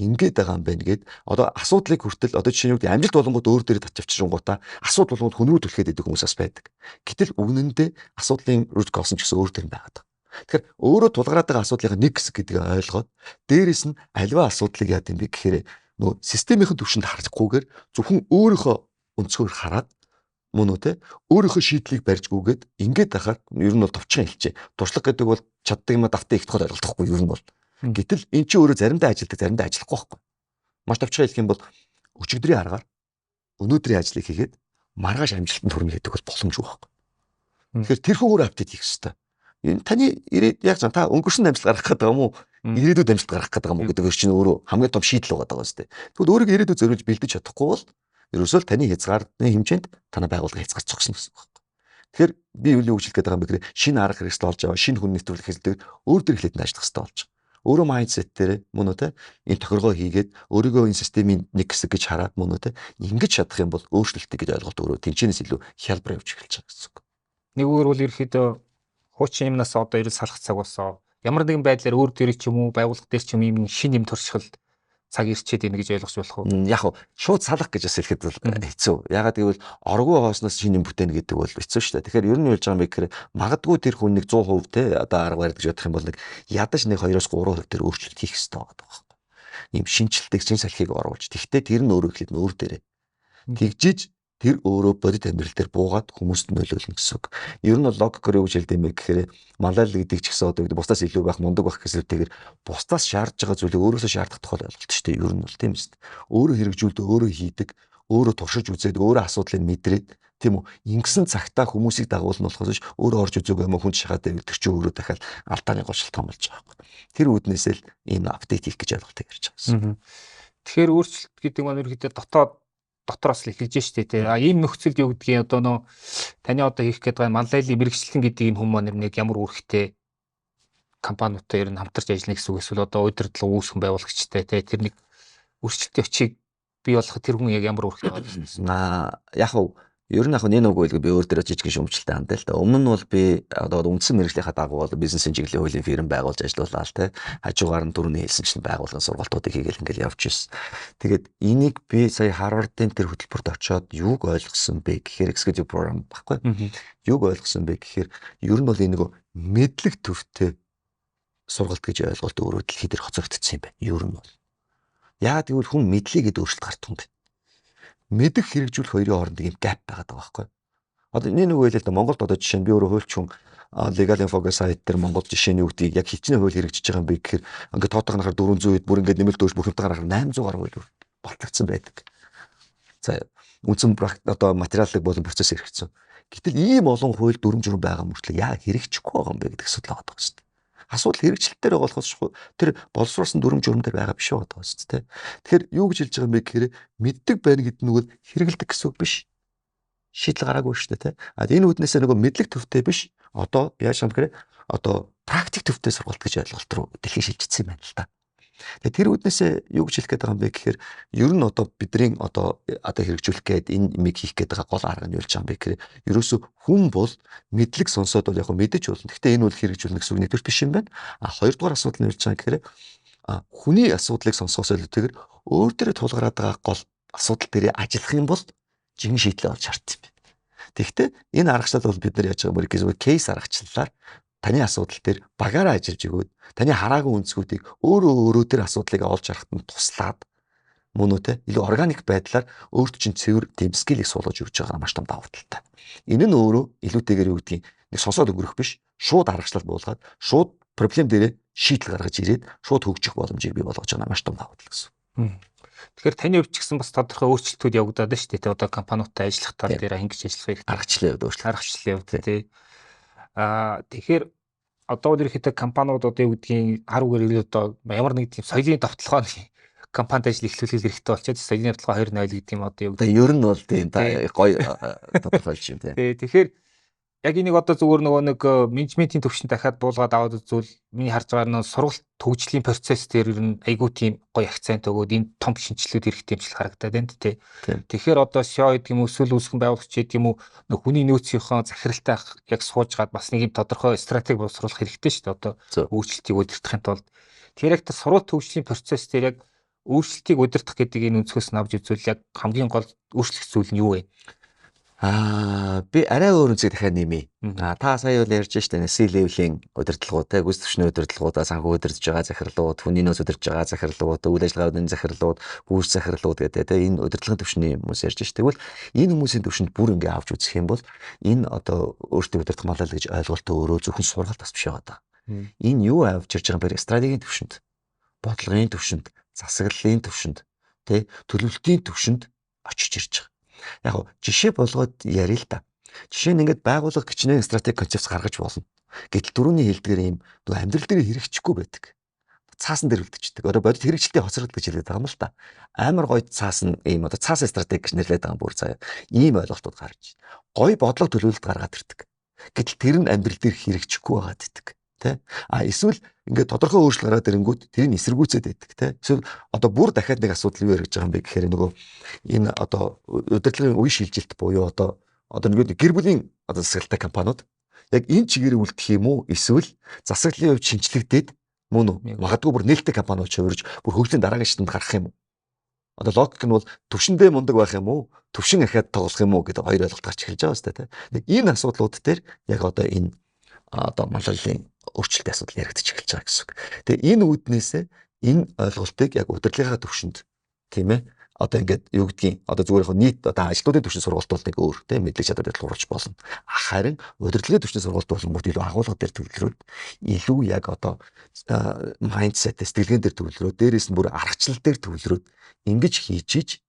S2: ингээд байгаа юм байна гэд одоо асуудлыг хүртэл одоо жишээ нь юу гэдэг амжилт болонгууд өөр дээрээ татчихвчингуудаа асуудал болгоод хүн рүү түлхээд идэг хүмүүс бас байдаг. Гэтэл үнэндээ асуудлын root cause нь ч гэсэн өөр дээр байгаа. Тэгэхээр өөрөө тулгараад байгаа асуудлын нэг хэсэг гэдгийг ойлгоод дээрэс нь аливаа асуудлыг яа гэм бэ гэхээр нөгөө системийн төвшөнд харахгүйгээр зөвхөн өөрийнхөө өнцгөр хараад мөн үү те өөрийнхөө шийдлийг барьжгүйгээд ингээд байхаар ер нь бол товчхон хэлчээ. Туршлага гэдэг бол чаддаг юм давтаа их тохиол ойлголтохгүй ер нь бол. Гэтэл эн чинь өөрөө заримдаа ажилдаг заримдаа ажиллахгүй байхгүй. Маш товчхон хэлэх юм бол өчигдрийн аргаар өнөөдрийн ажлыг хийгээд маргааш амжилтанд хүрнэ гэдэг бол боломжгүй байхгүй. Тэгэхээр тэр хүн өөрөө апдейт хийх хэрэгтэй. Энэ таны яг та өнгөрсөн амжилт гаргах гэдэг юм уу? Ирээдүйд амжилт гаргах гэдэг юм уу гэдэг чинь өөрөө хамгийн том шийдэл байгаа даа сте. Тэгвэл өөрийгөө ирээдүйд зориулж бэлдэж чадахгүй бол ерөөсөө л таны хязгаарын хэмжээнд танай байгууллага хязгаар зогсно гэсэн үг байна. Тэгэхээр би юу гэж хэлэх гээд байгаа юм бэ гэхээр шинэ арга хэрэгсэл олж аваа, шинэ хүн нэвтрүүлэх хэлдэг өөр төр эхлээд нь ажиллах хэрэгтэй болж байгаа. Өөрөө майндсет дээр мөн үү те энэ тохиргоо хийгээд өөрийгөө энэ системийн нэг хэсэг гэж хараад мөн үү те ингэж чадах юм бол өөрчлөлтийг гэж ойлголт өөрөө тэнцэнээс илүү хялбар явж эхэлж байгаа гэсэн үг.
S1: Нэг үгээр бол ерөөхдөө хуучин юмнаас одоо ерөөс салах цаг болсоо. Ямар нэгэн байдлаар өөр дээрээ ч юм уу байгууллага дээр ч юм ийм шинэ юм туршихал цаг ирчээд ийн гэж ойлгож болох уу?
S2: Яг хуу шууд салах гэж бас хэлэхэд бол хэцүү. Ягаад гэвэл оргуу хоосноос шинэ юм бүтээнэ гэдэг бол хэцүү шүү дээ. Тэгэхээр ер нь хэлж байгаа юм бэ гэхээр магадгүй тэр хүн нэг 100% те одоо арга барьж бодох юм бол нэг ядаж нэг 2-3% тэр өөрчлөлт хийх хэрэгтэй байгаа байхгүй. Ийм шинжилтийг чин салхийг оруулж. Тэгвэл тэр нь өөрөө ихэд өөр дээрээ. Тэгжиж тэр өөрөө бодит амьдрал дээр буугаад хүмүүст нөлөөлнө гэсэн үг. Ер нь логикоор юу гэж хэлдэм бэ гэхээр малал гэдэг ч гэсэн одоо бусдаас илүү байх мундаг байх гэсэлтэйгээр бусдаас шаардж байгаа зүйлийг өөрөөсөө шаардах тохиол ойлголт шүү дээ. Ер нь бол тийм ээ. Өөрөө хэрэгжүүлдэг, өөрөө хийдэг, өөрөө туршиж үзээд, өөрөө асуудлыг мэдрээд тийм үү. Ингэсэн цагтаа хүмүүсийг дагуулна болохоос өөрөө орж үзээгүй юм хүн шахаад байдаг чинь өөрөө дахиад алдааны гол шалтгаан болж байгаа байхгүй. Тэр үүднээсээ л ийм апдейт хийх гэж ойлголтыг ярьж байгаа юм.
S1: Тэгэхээр өөрчлөлт гэдэг маань ерөөхдөө дотроос л эхэлж штэ тий. Ийм нөхцөлд юу гэдгийг одоо нөө таны одоо хийх гээд байгаа манлайлалын мэрэгчлэн гэдэг энэ хүмүүс нэг ямар үүрэгтэй компаниудтай ер нь хамтарч ажиллана гэсэн үг эсвэл одоо удирдлага үүсгэн байгуулагчтай тий. Тэр нэг өрсөлтийн очийг бий болох тэр хүн яг ямар үүрэгтэй байна?
S2: Яг уу ер нь нэг үгүй би өөр дээр жижиг шүүмжлэлтэй хандаа л да. Өмнө нь бол би одоо үндсэн мэргэжлийнхаа дагуу бол бизнесийн чиглэлийн хуулийн фирм байгуулж ажиллаулаа л те. Хажуугаар нь түрүүний хэлсэн чинь байгууллагын сургалтуудыг хийгээл ингээл явж ирсэн. Тэгээд энийг би сая Харвардын тэр хөтөлбөрт очиод юуг ойлгосон бэ гэхээр executive program баггүй. Юуг ойлгосон бэ гэхээр ер нь бол энэ нэг мэдлэг төвтэй сургалт гэж ойлголт өөрөө дэлхийд дээр хоцрогдсон юм байна. Ер нь бол. Яагаад гэвэл хүн мэдлэгэд өөрчлөлт гардаг юм бэ? Мэдэх хэрэгжүүлэх хоёрын хооронд ийм gap байгаа байхгүй. Одоо нэг үйл л да Монголд одоо жишээ нь би өөрөө хуульч хүн Legal Info сайт дээр Монгол жишээний үгдийг яг хичнээн хууль хэрэгжиж байгаа юм бэ гэхээр ингээд тоотойгоо харахаар 400-д бүр ингээд нэмэлт дөөш бүхэлдээ гарахаар 800 гаруй хууль болтогдсон байдаг. За үндсэн одоо материалыг болон процесс хэрэгжсэн. Гэтэл ийм олон хууль дүрм журм байгаа мөртлөө яа хэрэгжихгүй байгаа юм бэ гэдэг асуудал байгаа шүү дээ. Асуудал хэрэгжилтээр байгаа болохоос тэр боловсруулсан дүрм журм дээр байгаа биш байгаа шүү дээ. Тэгэхээр юу гэж хэлж байгаа юм бэ гэхээр мэддэг байна гэдэг нь бол хэрэгэлдэг гэсэн үг биш. Шийдэл гараагүй шүү дээ. Энэ үднээсээ нөгөө мэдлэг төвтэй биш. Одоо яаж юм гэхээр одоо практик төвтэй сургалт гэж ойлголт руу дэлхий шилжчихсэн юм байна л да. Тэгээ тэр үднээсээ юу гэж хэлэх гээд байгаа юм бэ гэхээр ер нь одоо бидний одоо хэрэгжүүлэх гээд энэ имийг хийх гээд байгаа гол арга нь юу болж байгаа юм бэ гэхээр ерөөсө хүн бол мэдлэг сонсоод бол яг мэдэж болно. Гэхдээ энэ бол хэрэгжүүлнэ гэсэн үг нэгдүгээр биш юм байна. Хоёрдугаар асуудал нь юу болж байгаа гэхээр хүний асуудлыг сонсохоос илүүтэйгээр өөр дээрээ тулгараад байгаа гол асуудал дээрээ ажиллах юм бол жинхэнэ шийдлээ олж шаардсан юм. Тэгэхдээ энэ аргачлал бол бид нар яаж байгаа юм бэ? Кейс аргачлалаар таны асуудал дээр багаараа ажиллаж өгөөд таны хараагүй үнцгүүдийг өөрөө тэр асуудлыг олж харахад нь туслаад мөн үү те илүү органик байдлаар өөрт чинь цэвэр тийм скиллийг суулгаж өгч байгаа маш том давуу талтай. Энэ нь өөрөө илүүтэйгээр юу гэдгийг нэг сонсоод өнгөрөх биш, шууд аргачлал буулгаад шууд проблем дээрээ шийдэл гаргаж ирээд шууд хөгжих боломжийг бий болгож байгаа маш том давуу тал гэсэн.
S1: Тэгэхээр таны хувьд ч гэсэн бас тодорхой өөрчлөлтүүд явагдаад байна шүү дээ. Одоо компаниудтай ажиллах тал дээр ингэж ажиллах хэрэгтэй.
S2: Аргачлалын хувьд
S1: тий. Тэгэхээр одоо ерөнхийдөө компаниуд одоо юу гэдгийг харуугаар илүү одоо ямар нэг тийм соёлын давталгоо компанид ажил эхлүүлэх хэрэгтэй болчиход соёлын давталгоо 2.0 гэдэг юм одоо юу
S2: гэдэг. Ер нь бол тийм гоё тодорхойлж юм тий.
S1: Тэгэхээр яг энийг одоо зүгээр нөгөө нэг менежментийн төвшөнд дахиад буулгаад аваад үзвэл миний харж байгаа нь сургалт төгжлийн процесс дээр ер нь айгүй тийм гоё акцент өгөөд энэ том шинжилгээд хэрэгтэй юмшил харагдаад байна тий. Тэгэхээр одоо SEO гэдэг юм уу эсвэл үүсгэн байгуулагч гэдэг юм уу хүний нөөцийнхөө захиралтай яг суужгаад бас нэг юм тодорхой стратеги боловсруулах хэрэгтэй шүү дээ одоо өөрчлөлтийг удирдахын тулд. Тэгэхээр яг сургалт төгжлийн процесс дээр яг өөрчлөлтийг удирдах гэдэг энэ өнцгөөс нь авч үзвэл яг хамгийн гол өөрчлөх зүйл нь юу вэ?
S2: Би арай өөр үнцэг дахиад нэмье. Та сая үл ярьж штэ C-level-ийн удирдлагууд, гүйцэтгэх төвчний удирдлагууд, санхүү удирдах байгаа захирлууд, хүний нөөц удирдах байгаа захирлууд, үйл ажиллагааны захирлууд, гүйц захирлууд гэдэг энэ удирдлагын төвчний хүмүүс ярьж штэ. Тэгвэл энэ хүмүүсийн төвшөнд бүр ингээ авч үзэх юм бол энэ одоо өөртөө удирдах малал гэж ойлголтоо өөрөө зөвхөн сургалт бас биш байгаа. Энэ юу авч ирж байгаа юм бэ? Стратегийн төвшөнд, бодлогын төвшөнд, засаглалын төвшөнд, төлөвлөлтийн төвшөнд очиж ирж байгаа. Яг жишээ болгоод ярил л та. Жишээ нь ингээд байгууллага гिचнээ стратеги концепц гаргаж болно. Гэтэл дөрөвний хэлдгээр ийм нөгөө амьдрал дээр хэрэгжихгүй байдаг. Цаасан дээр үлдчихдэг. Одоо бодит хэрэгжилтийн хоцрогдол гэж хэлээд байгаа юм л та. Амар гоё цаас нь ийм одоо цаасын стратеги гэж нэрлэдэг байгаа юм бүр заяа. Ийм ойлголтууд гарч байна. Гоё бодлого төлөвлөлт гаргаад ирдэг. Гэтэл тэр нь амьдрал дээр хэрэгжихгүй байгаад идэг. Эсвэл ингээд тодорхой өөрчлөлт гараад ирэнгүүт тэрийг эсэргүүцээд байдаг те. Эсвэл одоо бүр дахиад нэг асуудал юу яригдж байгаа юм бэ гэхээр нөгөө энэ одоо удирдлагын үе шилжилт буюу одоо нэг гэр бүлийн одоо засаглалтай компаниуд яг энэ чигээр үлдэх юм уу? Эсвэл засаглалын хувьд шинжлэгдээд мөн үү? Магадгүй бүр нээлттэй компаниуд хувирж бүр хөгжлийн дараагийн шатанд гарах юм уу? Одоо логик нь бол төвшөндөө мундаг байх юм уу? Төвшин ахаад тоглох юм уу гэдэг хоёр ойлголт гарч эхэлж байгаа сте те. Энэ асуудлууд дээр яг одоо энэ одоо маллалын өөрчлөлтийн асуудал яригдчих эхэлж байгаа гэсэн үг. Тэгээ энэ үүднээсээ энэ ойлголтыг яг удирдлагын төвшөнд тийм ээ одоо ингээд юу гэдгийг одоо зүгээр яг нийт одоо ажилтнуудын төвшин сургалт бол нэг өөр тийм мэдлэг чадвар дээр тулгуурлаж болно. Харин удирдлагын төвшин сургалт бол илүү агуулга дээр төвлөрөөд илүү яг одоо майндсет сэтгэлгэн дээр төвлөрөөд дээрээс нь бүр аргачлал дээр төвлөрөөд ингэж хийж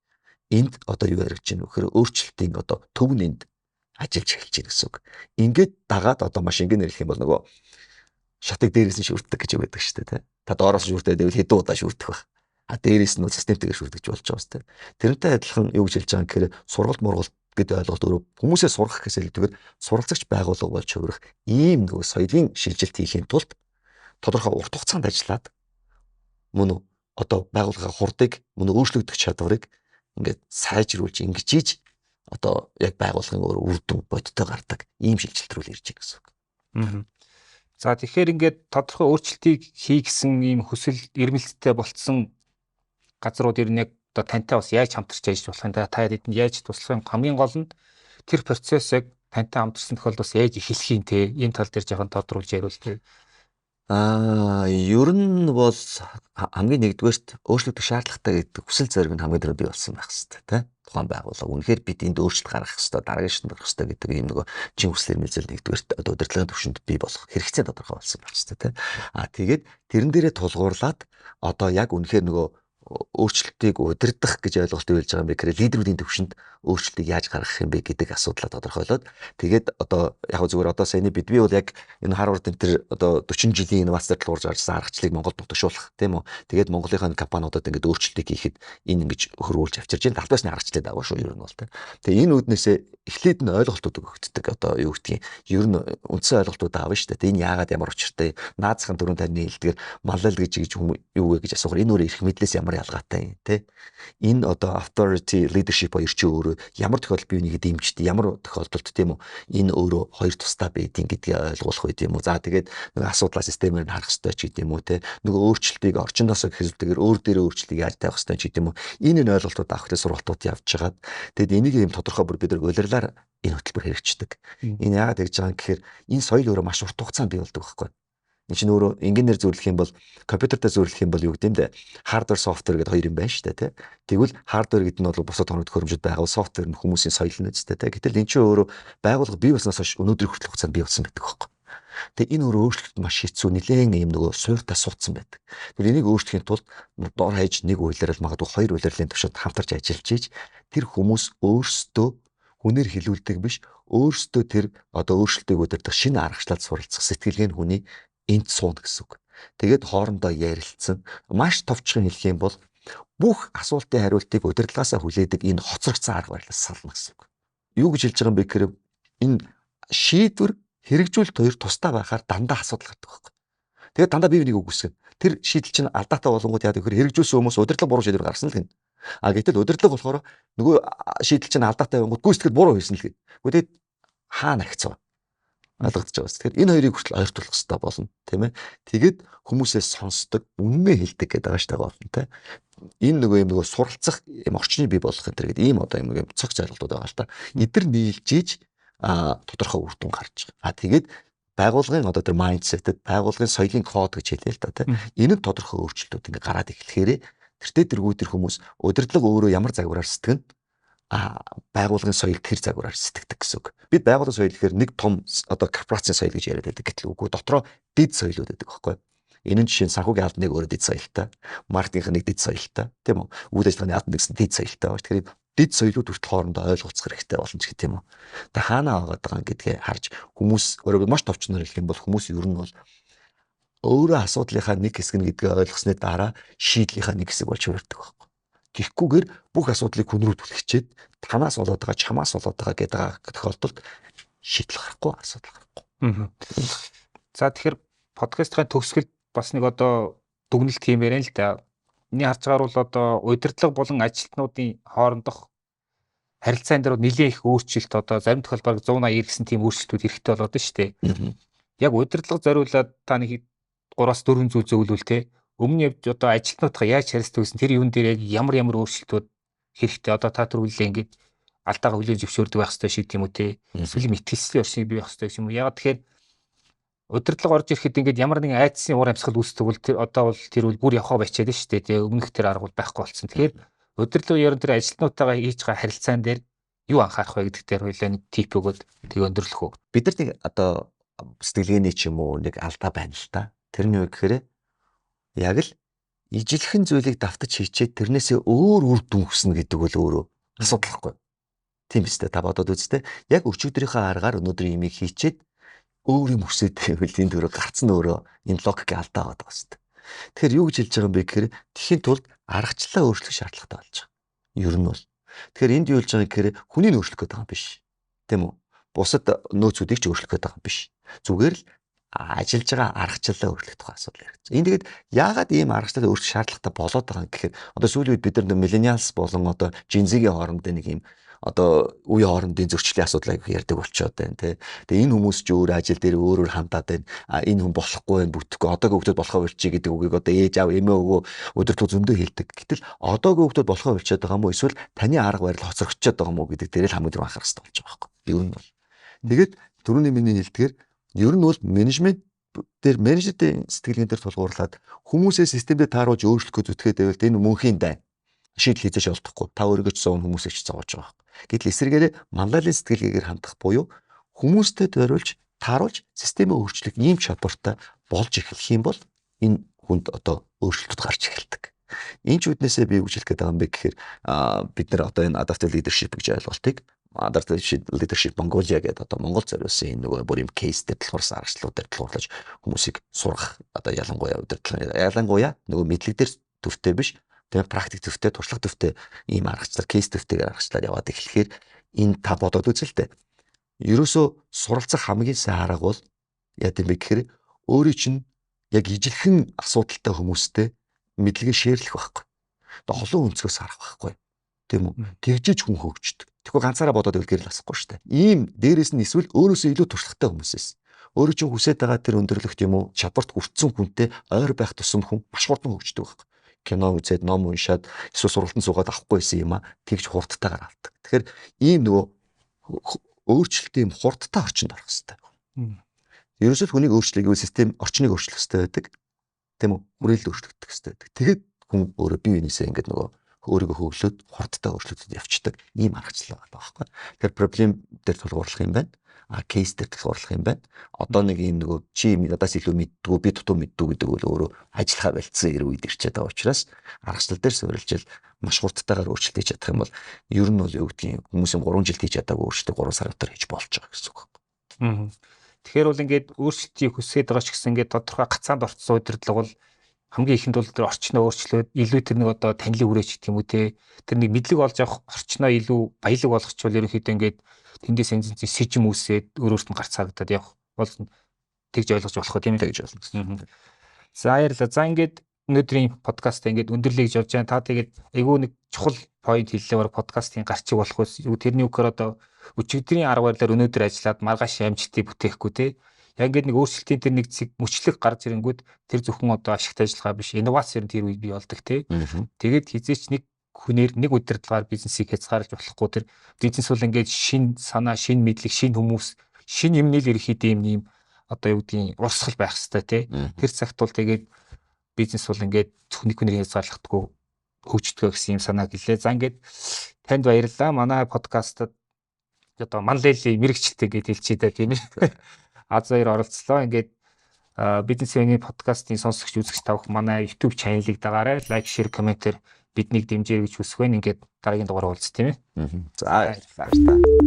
S2: энд одоо юу яригдж байна вэ гэхээр өөрчлөлтийн одоо төв нь энд ажиллаж эхэлж байна гэсэн үг. Ингээд дагаад одоо маш энгийн нэрлэх юм бол нөгөө шатыг дээрээс нь шүрддэг гэж байдаг шүү дээ. Та доороос шүрдээд байвал хэдэн удаа шүрдэх вэ? Дээрээс нь системтэйгээр шүрдэж болж байгаа шүү дээ. Тэрнтэй адилхан юу гэж хэлж байгаа юм гэхээр сургалт мургалт гэдэг ойлголт өөрөө хүмүүсээ сургах гэхээс илүүтэйгээр суралцагч байгууллага болж хувирах ийм нөгөө соёлын шилжилт хийхин тулд тодорхой урт хугацаанд ажиллаад мөн үү одоо байгууллагын хурдыг мөн өөрчлөгдөх чадварыг ингээд сайжруулж ингэж хийж одоо яг байгууллагын өөр үр дүн бодтой гардаг ийм шилжилт рүү ирж байгаа гэсэн үг.
S1: За тэгэхээр ингээд тодорхой өөрчлөлтийг хий гэсэн ийм хүсэл эрмэлзэлтэй болцсон газрууд ер нь яг одоо тантай бас яаж хамтарч ажиллаж болох юм та хэдэнд яаж туслах юм хамгийн гол нь тэр процессыг тантай хамтарсан тохиолдолд бас яаж эхлэх юм те энэ тал дээр жоохон тодруулж яриул те.
S2: Ер нь бол хамгийн нэгдүгээрт өөрчлөлтөх шаардлагатай гэдэг хүсэл зориг нь хамгийн дөрөв бий болсон байх хэрэгтэй тий. Тухайн байгууллага үнэхээр бид энд өөрчлөлт гаргах хэрэгтэй, дараагийн шатнд орох хэрэгтэй гэдэг ийм нөгөө чин хүсэл эрмэлзэл нэгдүгээрт одоо удирдлагын түвшинд бий болох хэрэгцээ тодорхой болсон байх хэрэгтэй тий. Тэгээд тэрэн дээрээ тулгуурлаад одоо яг үнэхээр нөгөө өөрчлөлтийг удирдах гэж ойлголт үйлж байгаа юм бэ гэхээр лидерүүдийн төвшөнд өөрчлөлтийг яаж гаргах юм бэ гэдэг асуудлаа тодорхойлоод тэгээд одоо яг зүгээр одоо саяны би бол яг энэ Harvard энэ одоо 40 жилийн инновацаар тулгуурж гарсан аргачлалыг Монголд нутагшуулах тийм үү тэгээд Монголынхаа компаниудад ингээд өөрчлөлтийг хийхэд энэ ингэж хөрвүүлж авчирж байна. Албасны аргачлалыг дагуу шүү ер нь бол тийм. Тэгээ энэ үүднээсээ эхлээд нь ойлголтууд өгөгддөг одоо юу гэдгийг ер нь үндсэн ойлголтууд аавна шүү дээ. Энэ яагаад ямар учиртай наацхан дөрөв таны хэлдгээр малал гэж юу вэ гэж асуугаар энэ өөр эрх мэдлээс ямар ялгаатай тий. Энэ одоо authority leadership хоёр чи өөрөө ямар тохиолдолд бие бинийгээ дэмждэг, ямар тохиолдолд тийм үү энэ өөрөө хоёр тусдаа байдгийг гэдгийг ойлгуулах үед юм уу. За тэгээд нөгөө асуудлаа системээр нь харах хэрэгтэй ч гэдэм үү тий. Нөгөө өөрчлөлтийг орчиндоос гэхэлтэйгээр өөр дээрээ өөрчлөлтийг яаж тавих хэрэгтэй ч гэдэм үү. Энэ ойлголтууд авах хэрэгтэй сургалтууд явж хагаад тэгээд энийг юм тодорхой бүр бид нар улирлаар энэ хөтөлбөр хэрэгждэг. Энэ яагаад гэж байгаа юм гэхээр энэ соёл өөрөө маш урт хугацаанд бий болдог байхгүй. Энэ чинь өөрөө инженеэр зөвлөх юм бол компьютертэй зөвлөх юм бол юу гэдэм бэ? Hardware software гэдэг хоёр юм байна шүү дээ, тий. Тэгвэл hardware гэдэг нь бол бусад тоног төхөөрөмжөд байгаа, software нь хүмүүсийн соёл нь үстэй, тий. Гэтэл энэ чинь өөрөө байгууллага бий болсноос хойш өнөөдрийн хүртэл хугацаанд бий болсон байдаг байхгүй. Тэгээ энэ өөрөө өөрчлөлт маш хэцүү нэлээн юм нөгөө суйртаа суудсан байдаг. Тэгэхээр энийг өөрчлөхийн тулд дор хаяж нэг үйлрэл магадгүй хоёр үйлрэлийн төвшөнд хамтарч ажиллаж ийж тэр хүмүүс өөрсдөө хүнээр хилүүлдэг биш өөрсдөө тэр одоо өөрчлөлтийг удирдах шинэ аргачлалд суралцах сэтгэлгээ нь хүний энд сууна гэсэн үг. Тэгээд хоорондоо ярилцсан маш товчхон хэлэх юм бол бүх асуултын хариултыг удирдлагаасаа хүлээдэг энэ хоцрогдсон арга барилаас сална гэсэн үг. Юу гэж хэлж байгаа юм бэ гэхээр энэ шийдвэр хэрэгжүүлэлт хоёр тусдаа байхаар дандаа асуудал гардаг байхгүй. Тэгээд дандаа бие бинийг үгүйсгэн. Тэр шийдэл чинь алдаатай болонгууд яагаад гэхээр хэрэгжүүлсэн хүмүүс удирдлага буруу шийдвэр гаргасан л гин. Гэтэл удирдлага болохоор нөгөө шийдэл чинь алдаатай байнгут гүйцэтгэл буруу хийсэн л гин. Тэгээд хаана агцгаа ойлгогдож байгаа. Тэгэхээр энэ хоёрыг хүртэл ойртуулах хэрэгтэй болно, тийм ээ. Тэгээд хүмүүсээс сонсдог, үннээ хэлдэг гэдэг байгаа штэ болно, тийм. Энэ нөгөө суралцах юм орчны бий болох энэ гэдэг ийм одоо юм цогц ойлголтууд байгаа л та. Эдгээр нийлжиж тодорхой үр дүн гарч байгаа. Тэгээд байгууллагын одоо тэр майндсетэд байгууллагын соёлын код гэж хэлээ л да, тийм. Энэ тодорхой өөрчлөлтүүд ингээ гараад ирэхээр тэртээ тэргүү тэр хүмүүс удирдлага өөрөө ямар загвараар сэтгэн байгууллагын соёл тэр загвараар сэтгэдэг гэсэн үг. Бид байгууллагын соёл гэхээр нэг том одоо корпорацийн соёл гэж яриад байдаг. Гэтэл үгүй дотроо дэд соёлууд байдаг байхгүй. Энэ нь жишээ нь санхүүгийн албаны өөрөө дэд соёлтой, маркетингийн нэг дэд соёлтой, тийм үү? Үйл ажиллагааны албаны гэсэн дэд соёлтой байна. Тэгэхээр дэд соёлууд хүртэл хоорондоо ойлголцох хэрэгтэй болно ч гэх юм уу. Тэгээ хаанаа байгаа даа гэдгээ харж хүмүүс өөрөө маш товчноор хэлэх юм бол хүмүүс ер нь бол өөрөө асуудлынхаа нэг хэсэг нь гэдгээ ойлгосны дараа шийдлийнхаа нэг хэсэг болж хувирдаг байхгүй. Тэгэхгүйгээр бүх асуудлыг хүн рүү түлхчээд танаас болоод байгаа чамаас болоод байгаа гэдэг тохиолдолд шийдэл гарахгүй асуудал гарахгүй.
S1: За тэгэхээр подкастын төгсгөлд бас нэг одоо дүгнэлт хиймээр л да. Миний харж байгаа бол одоо удирдлага болон ажилтнуудын хоорондох харилцаан дээр нэлээд их өөрчлөлт одоо зарим тохиолдолд 180 гэсэн тийм өөрчлөлтүүд хэрэгтэй болоод байна шүү дээ. Яг удирдлага зориулаад та нэг 3-4 зүйл зөвлөвөл те өмнө явж одоо ажилтнуудаа яаж харилцдаг гэсэн тэр юун дээр яг ямар өөрчлөлтүүд хэрэгтэй одоо та түрүүлээ ингэж алдаагаа хүлээн зөвшөөрдөг байх хэрэгтэй шиг тийм үү те эсвэл мэтгэлцлийн орчныг бий байх хэрэгтэй юм уу. Ягаад тэгэхээр удирдлага орж ирэхэд ингээд ямар нэгэн айдсын уур амьсгал үүсдэг бол тэр одоо бол тэр үл бүр явхаа байчаад шүү дээ. Тэгээ өмнөх тэр арга бол байхгүй болсон. Тэгэхээр удирдлага ерөн тэр ажилтнуудаагаа хийж байгаа харилцаан дээр юу анхаарах вэ гэдэг дээр хоёлаа нэг тип өгөөд тэгээ өндөрлөх үү.
S2: Бид нар нэг одоо сэтгэлгээний ч юм уу нэг алдаа байна л та. Тэрний үг гэхээр яг л ижилхэн зүйлийг давтаж хийчээд тэрнээсээ өөр үр дүн хүснэ гэдэг бол өөрөө асуудал байхгүй. Тийм биз дээ. Та бодоод үзтээ. Яг өчигдрийнхөө аргаар өнөөдөр имийг хийчээд өөр юм хүсээд байвал энэ төрөг гарцсан өөрөө энэ логикийн алдаа байгаа шүү дээ. Тэгэхээр юу гэж хэлж байгаа юм бэ гэхээр тэхийн тулд аргачлалаа өөрчлөх шаардлагатай болж байгаа. Ер нь бол. Тэгэхээр энд юу хэлж байгаа гэхээр хүнийг өөрчлөх гэдэг юм биш. Тийм үү? Бусад нөөцүүдийг ч өөрчлөх гэдэг юм биш. Зүгээр л ажиллаж байгаа аргачлалаа өөрчлөх тухай асуудал яригдсан. Энэ тэгээд яагаад ийм аргачлалаа өөрчлөх шаардлагатай болоод байгаа юм гэхээр одоо сүүлийн үед бид нар millennials болон одоо Gen Z-ийн хоорондын нэг ийм одоо үе хоорондын зөрчлийн асуудлыг ярьдаг болчиход байна тий. Тэгээ энэ хүмүүс ч өөр ажил дээр өөрөөр хандаад байна. Энэ хүн болохгүй байх бүтэхгүй одоогийн хүүхдүүд болохоо болчих гэдэг үгийг одоо ээж аав эмээ өвөө өдөртөө зөндөө хэлдэг. Гэтэл одоогийн хүүхдүүд болохоо болчиход байгаа юм уу эсвэл таны арга барил хоцрогчод байгаа юм уу гэдэг дээр л хамгийн түрүү анхаарах хэрэгтэй болж байгаа байхгүй. Юу нь бол. Тэгээд түрүүний миний хэлдгээр ер нь бол менежмент дээр менежерийн сэтгэлгэн дээр тулгуурлаад хүмүүсээ системдээ тааруулж өөрчлөхөд зүтгээд байвал энэ мөнхийн дайн шийдэл хийж олдохгүй. Та өөрийгөө ч зовн хүмүүсээ ч зовоож байгаа. Гэтэл эсвэргээрээ манлайлалын сэтгэлгээгээр хандах буюу хүмүүстэй тойруулж тааруулж системээ өөрчлөх ийм чадвартай болж эхлэх юм бол энэ хүнд одоо өөрчлөлтүүд гарч эхэлдэг. Энэ ч үднээсээ би үжилэх гээд байгаа юм бэ гэхээр бид нар одоо энэ adaptive leadership гэж ойлголтыг adaptive leadership Mongolia гэдэг одоо Монгол зориулсан энэ нөгөө бүр юм кейс дээр талхуурсан аргачлалуудаар талхуурлаж хүмүүсийг сургах одоо ялангуяа нөгөө мэдлэг дээр төвтэй биш тэгээ практик төвтэй, туршлага төвтэй ийм аргачлал, кейс төвтэйгээр аргачлаад яваад эхлэхээр энэ та бодоод үзэлтэй. Ерөөсөө суралцах хамгийн сайн арга бол яа гэм бэ гэхээр өөрийн чинь яг ижилхэн асуудалтай хүмүүстэй мэдлэгээ шеэрлэх байхгүй. Одоо олон өнцгөөс харах байхгүй. Тийм үү? Тэгжиж хүн хөгждөг. Тэгэхгүй ганцаараа бодоод байвал гэрэл асахгүй шүү дээ. Ийм дээрээс нь эсвэл өөрөөсөө илүү туршлагатай хүмүүсээс өөрөө чинь хүсэж байгаа тэр өндөрлөгт юм уу чадварт хүрсэн хүнтэй ойр байх тусам хүн маш хурдан хөгждөг байхгүй. Кино үзээд ном уншаад эсвэл сургалтанд суугаад авахгүй байсан юм а тэгж хурдтайгаар авдаг. Тэгэхээр ийм нөгөө өөрчлөлтийн хурдтай орчинд орох хэрэгтэй. Ерөөсөө хүнийг өөрчлөх гэвэл систем орчныг өөрчлөх хэрэгтэй байдаг. Тийм үү? Хүрээлэл өөрчлөгдөх хэрэгтэй байдаг. Тэгээд хүн өөрөө бие биенээсээ ингээд нөгөө өөрийгөө хөглөөд хурдтай өөрчлөлтөд явцдаг ийм аргачлал байгаа байхгүй. Тэгэхээр проблем дээр тулгуурлах юм байна. Кейс дээр тулгуурлах юм байна. Одоо нэг ийм нөгөө чи надаас илүү мэддгүү би дутуу мэддгүү гэдэг бол өөрөө ажиллахаа болцсон ирүү үед ирчээд байгаа учраас аргачлал дээр суурилж маш хурдтайгаар өөрчлөлт хийж чадах юм бол ер нь бол юу гэдгийг хүмүүсийн 3 жилд хийж чадаагүй өөрчлөлтийг 3 сар дотор хийж болж байгаа гэсэн үг байна.
S1: Тэгэхээр бол ингээд өөрчлөлтийг хүсээд байгаа ч гэсэн ингээд тодорхой гацаанд орцсон удирдлага бол хамгийн ихэнд бол тэр орчноо өөрчлөөд илүү тэр нэг одоо танилын үрээч гэх юм уу те тэр нэг мэдлэг олж авах орчноо илүү баялаг болгочвол ерөнхийдөө ингээд тэндээс энэ сэжим үсээд өөрөөс нь гарц харагдаад явах бол тэгж ойлгож болох тийм ээ
S2: гэж байна.
S1: За баярлалаа. За ингээд өнөөдрийн подкаст ингээд өндөрлөе гэж явж байгаа. Та тэгээд айгүй нэг чухал point хэллээ баг подкастын гарчиг болох ус тэрний үгээр одоо өчигдрийн арга барилаар өнөөдөр ажиллаад маргааш амжилтыг бүтээхгүй те. Яг ингээд нэг өөрчлөлтийн тэр нэг зэг мөчлөг гарч ирэнгүүт тэр зөвхөн одоо ашигт ажиллагаа биш инновацээр тэр үед бий болдог те. Тэгээд хизээч нэг хүнээр нэг удирдлагаар бизнесийг хязгаарлаж болохгүй тэр бизнес бол ингээд шин санаа, шин мэдлэг, шин хүмүүс, шин юмнэл ерөөхдөө юм одоо юу гэдгийг урсгал байх хэрэгтэй те. Тэр цагт бол тэгээд бизнес бол ингээд зөвхөн нэг хүнээр хязгаарлахдаггүй хөгждөг гэсэн юм санаа гэлээ. За ингээд танд баярлалаа. Манай подкастад одоо манлайлийн мэрэгчлээ гэж хэлчихээ даа тийм ээ. Аз хоёр оролцлоо. Ингээд бизнесийн подкастын сонсогч үзэгч тавх манай YouTube channel-ыг дагаарай. Лайк, share, комментээр биднийг дэмжээрэй гэж хүсэх байна. Ингээд дараагийн дугаараар уулзъя тийм ээ.
S2: За баярлалаа.